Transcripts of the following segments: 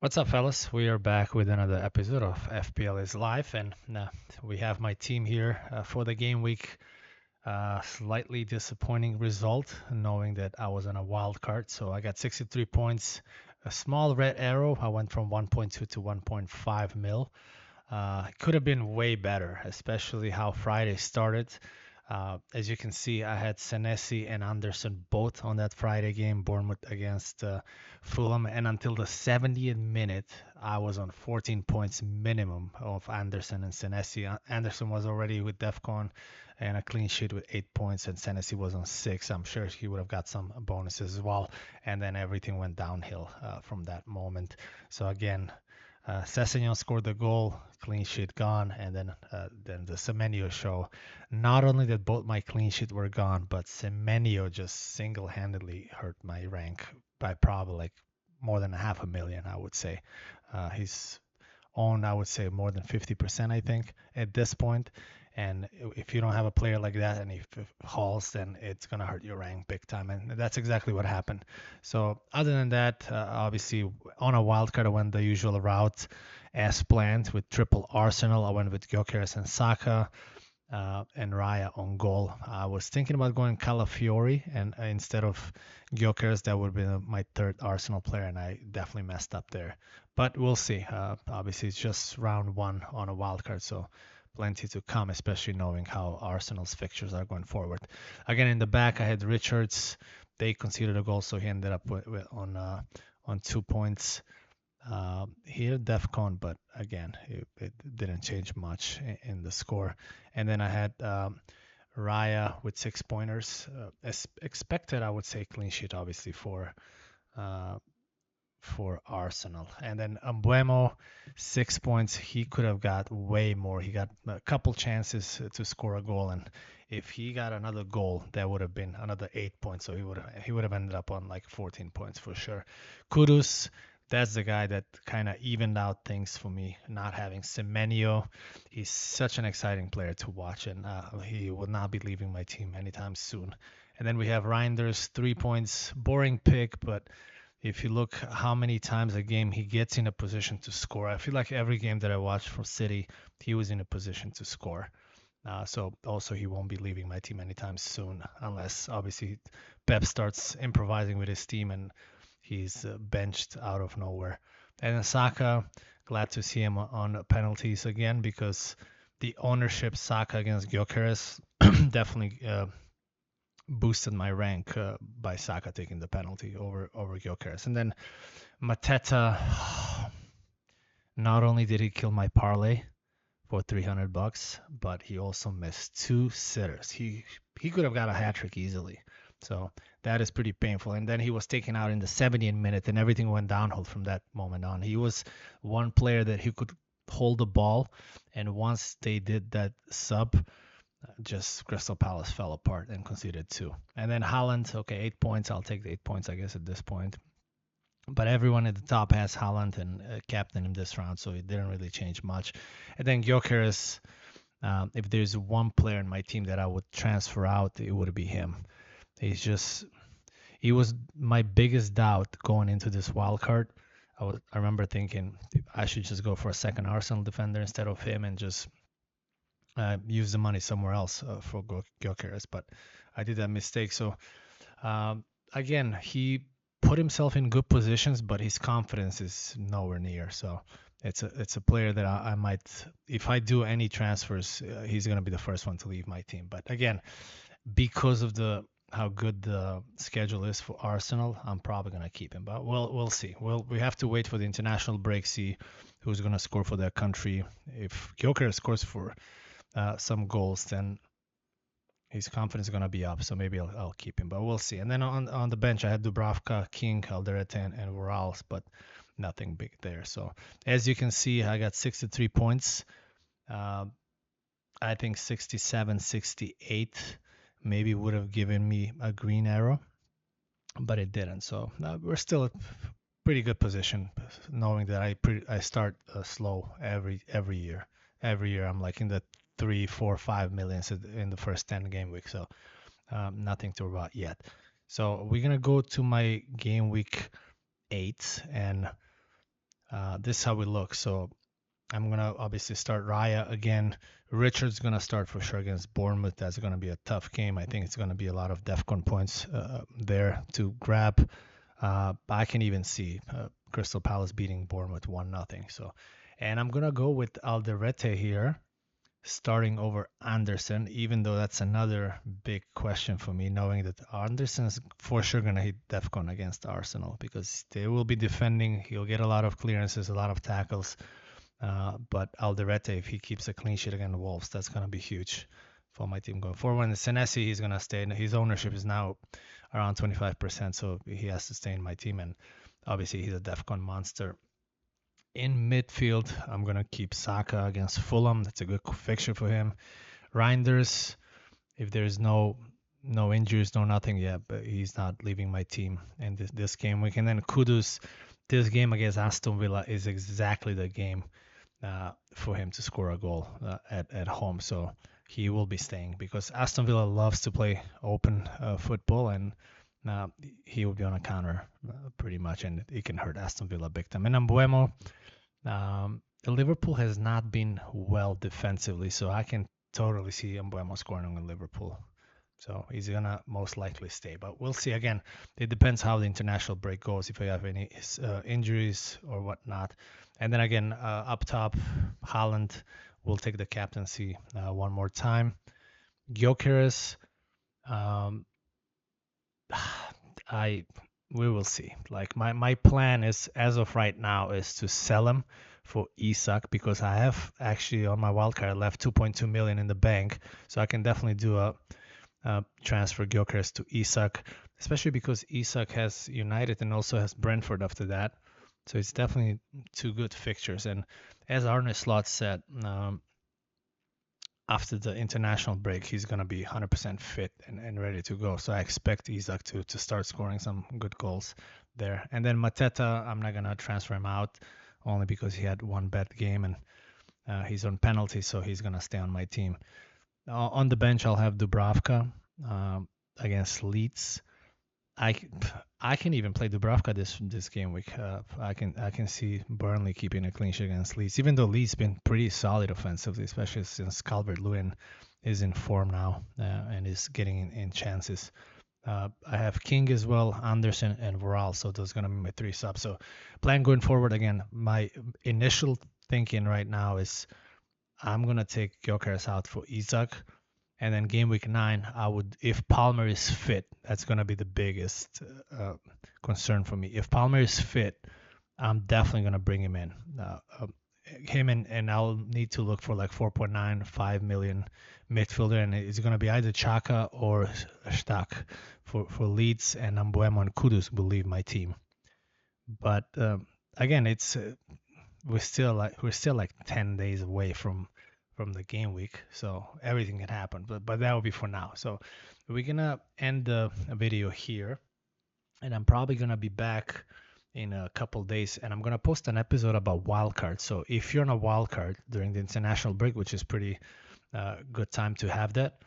What's up, fellas? We are back with another episode of FPL is Live, and we have my team here for the game week. Slightly disappointing result, knowing that I was on a wild card. So I got 63 points, a small red arrow. I went from 1.2 to 1.5 mil. It could have been way better, especially how Friday started. As you can see, I had Senesi and Anderson both on that Friday game, Bournemouth against Fulham, and until the 70th minute, I was on 14 points minimum of Anderson and Senesi. Anderson was already with DEFCON and a clean sheet with 8 points, and Senesi was on 6. I'm sure he would have got some bonuses as well, and then everything went downhill from that moment. So again, Sessegnon scored the goal, clean sheet gone, and then the Semenyo show. Not only that both my clean sheet were gone, but Semenyo just single-handedly hurt my rank by probably like more than 500,000, I would say. He's owned, I would say, more than 50%, I think, at this point. And if you don't have a player like that and he hauls, then it's going to hurt your rank big time. And that's exactly what happened. So, other than that, obviously, on a wild card, I went the usual route as planned with triple Arsenal. I went with Gyokeres and Saka and Raya on goal. I was thinking about going Calafiori, and instead of Gyokeres, that would be my third Arsenal player, and I definitely messed up there. But we'll see. Obviously, it's just round one on a wild card, so plenty to come, especially knowing how Arsenal's fixtures are going forward. Again, in the back, I had Richards. They conceded a goal, so he ended up on 2 points here DEFCON, but again, it didn't change much in the score. And then I had Raya with 6 pointers. As expected, I would say clean sheet, obviously, uh, for Arsenal. And then Mbuemo, 6 points. He could have got way more. He got a couple chances to score a goal, and if he got another goal, that would have been another 8 points. So he would have ended up on like 14 points for sure. Kudus, that's the guy that kind of evened out things for me. Not having Semenyo, he's such an exciting player to watch, and he will not be leaving my team anytime soon. And then we have Reinders, 3 points. Boring pick, but if you look how many times a game he gets in a position to score, I feel like every game that I watched from City, he was in a position to score. So also he won't be leaving my team anytime soon, unless obviously Pep starts improvising with his team and he's benched out of nowhere. And then Saka, glad to see him on penalties again because the ownership Saka against Gyokeres definitely boosted my rank by Saka taking the penalty over Gyokeres. And then Mateta, not only did he kill my parlay for $300, but he also missed two sitters. He could have got a hat trick easily. So that is pretty painful. And then he was taken out in the 70th minute, and everything went downhill from that moment on. He was one player that he could hold the ball, and once they did that sub, just Crystal Palace fell apart and conceded two. And then Haaland, okay, 8 points. I'll take the 8 points, I guess, at this point. But everyone at the top has Haaland and captain him this round, so it didn't really change much. And then Gyokeres, if there's one player in my team that I would transfer out, it would be him. He was my biggest doubt going into this wild card. I remember thinking I should just go for a second Arsenal defender instead of him and just use the money somewhere else for Gyokeres, but I did that mistake. So again, he put himself in good positions, but his confidence is nowhere near. So it's a player that I might, if I do any transfers, he's gonna be the first one to leave my team. But again, because of the how good the schedule is for Arsenal, I'm probably gonna keep him. But we'll see. We have to wait for the international break, see who's gonna score for their country. If Gyokeres scores for some goals, then his confidence is going to be up. So maybe I'll keep him, but we'll see. And then on the bench, I had Dubravka, King, Alderete, and Vorals, but nothing big there. So as you can see, I got 63 points. Uh, I think 67, 68 maybe would have given me a green arrow, but it didn't. So we're still at pretty good position, knowing that I start slow every year. Every year I'm like in the 3, 4, 5 millions in the first 10 game week, so nothing to worry about yet. So we're gonna go to my game week 8, and this is how we look. So I'm going to obviously start Raya again. Richard's going to start for sure against Bournemouth. That's going to be a tough game. I think it's going to be a lot of DEFCON points there to grab. I can even see Crystal Palace beating Bournemouth 1-0. So, and I'm going to go with Alderete here, starting over Anderson, even though that's another big question for me, knowing that Anderson's for sure going to hit DEFCON against Arsenal because they will be defending. He'll get a lot of clearances, a lot of tackles. But Alderete, if he keeps a clean sheet against the Wolves, that's going to be huge for my team going forward. And Senesi, he's going to stay. His ownership is now around 25%, so he has to stay in my team. And obviously, he's a DEFCON monster. In midfield, I'm going to keep Saka against Fulham. That's a good fixture for him. Reinders, if there's no injuries, no nothing yet, but he's not leaving my team in this game week. And then Kudus, this game against Aston Villa is exactly the game for him to score a goal at home. So he will be staying because Aston Villa loves to play open football, and he will be on a counter pretty much, and it can hurt Aston Villa big time. And Mbuemo, Liverpool has not been well defensively, so I can totally see Mbuemo scoring on Liverpool. So he's going to most likely stay. But we'll see. Again, it depends how the international break goes, if I have any injuries or whatnot. And then again, up top, Haaland will take the captaincy one more time. Gyokeres, we will see. Like my plan is, as of right now, is to sell him for Isak because I have actually on my wildcard left 2.2 million in the bank. So I can definitely do a transfer Gyokeres to Isak, especially because Isak has United and also has Brentford after that. So it's definitely two good fixtures. And as Arne Slot said, after the international break, he's going to be 100% fit and ready to go. So I expect Isak to start scoring some good goals there. And then Mateta, I'm not going to transfer him out only because he had one bad game and he's on penalty, so he's going to stay on my team. On the bench, I'll have Dubravka against Leeds. I can even play Dubravka this game week. I can see Burnley keeping a clean sheet against Leeds, even though Leeds been pretty solid offensively, especially since Calvert-Lewin is in form now and is getting in chances. I have King as well, Anderson, and Varane, so those are going to be my three subs. So plan going forward, again, my initial thinking right now is I'm going to take Gyokeres out for Isak. And then game week 9, I would, if Palmer is fit, that's going to be the biggest concern for me. If Palmer is fit, I'm definitely going to bring him in. Him and I'll need to look for like 4.9, 5 million midfielder. And it's going to be either Chaka or Stak for Leeds, and Mbuemo and Kudus will leave my team. But again, it's we're still like 10 days away from the game week, so everything can happen, but that will be for now. So we're gonna end the video here, and I'm probably gonna be back in a couple days, and I'm gonna post an episode about Wildcard. So if you're on a Wildcard during the international break, which is pretty good time to have that,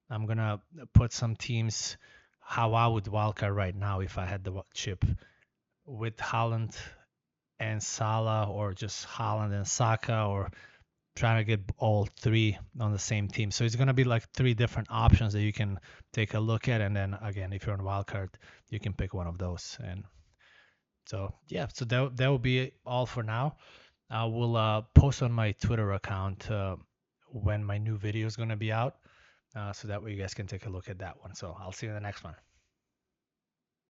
I'm gonna put some teams how I would Wildcard right now if I had the chip with Haaland and Salah, or just Haaland and Saka, or trying to get all three on the same team. So it's going to be like 3 different options that you can take a look at. And then again, if you're on wildcard, you can pick one of those. And so, yeah, so that will be all for now. I will post on my Twitter account when my new video is going to be out. So that way you guys can take a look at that one. So I'll see you in the next one.